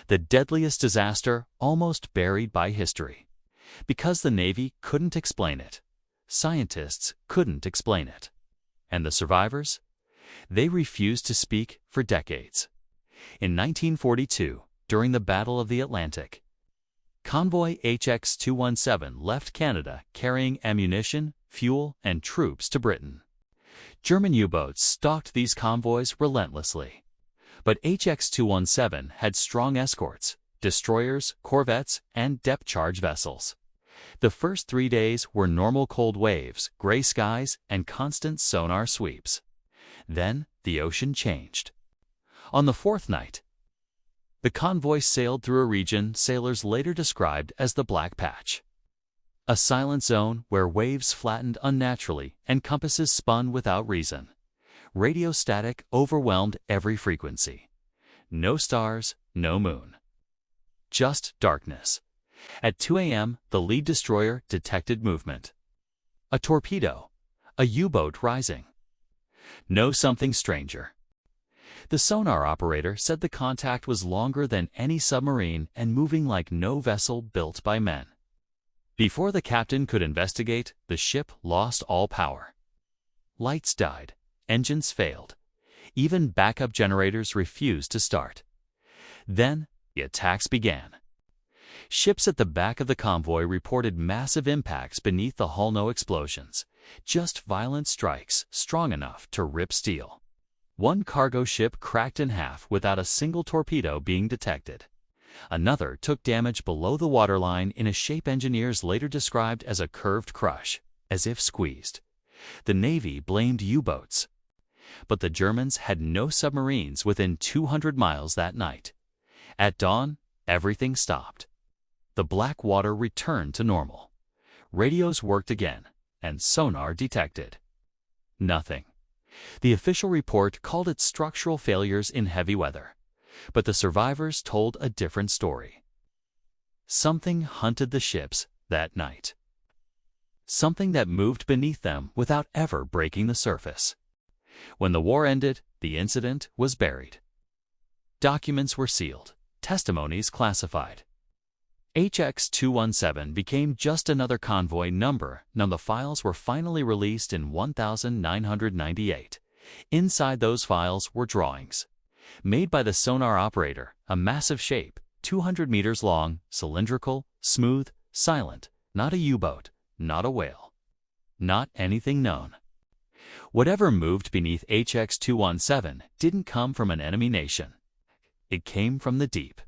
The deadliest disaster almost buried by history. Because the Navy couldn't explain it. Scientists couldn't explain it. And the survivors? They refused to speak for decades. In 1942, during the Battle of the Atlantic, convoy HX-217 left Canada carrying ammunition, fuel, and troops to Britain. German U-boats stalked these convoys relentlessly. But HX-217 had strong escorts, destroyers, corvettes, and depth-charge vessels. The first 3 days were normal cold waves, gray skies, and constant sonar sweeps. Then the ocean changed. On the fourth night, the convoy sailed through a region sailors later described as the Black Patch. A silent zone where waves flattened unnaturally and compasses spun without reason. Radio static overwhelmed every frequency. No stars, no moon. Just darkness. At 2 a.m., the lead destroyer detected movement. A torpedo. A U-boat rising. No something stranger. The sonar operator said the contact was longer than any submarine and moving like no vessel built by men. Before the captain could investigate, the ship lost all power. Lights died. Engines failed. Even backup generators refused to start. Then the attacks began. Ships at the back of the convoy reported massive impacts beneath the hull. No explosions, just violent strikes strong enough to rip steel. One cargo ship cracked in half without a single torpedo being detected. Another took damage below the waterline in a shape engineers later described as a curved crush, as if squeezed. The Navy blamed U-boats. But the Germans had no submarines within 200 miles that night. At dawn, everything stopped. The black water returned to normal. Radios worked again, and sonar detected nothing. The official report called it structural failures in heavy weather. But the survivors told a different story. Something hunted the ships that night. Something that moved beneath them without ever breaking the surface. When the war ended, the incident was buried. Documents were sealed, testimonies classified. HX-217 became just another convoy number. Now the files were finally released in 1998. Inside those files were drawings. Made by the sonar operator, a massive shape, 200 meters long, cylindrical, smooth, silent, not a U-boat, not a whale. Not anything known. Whatever moved beneath HX-217 didn't come from an enemy nation. It came from the deep.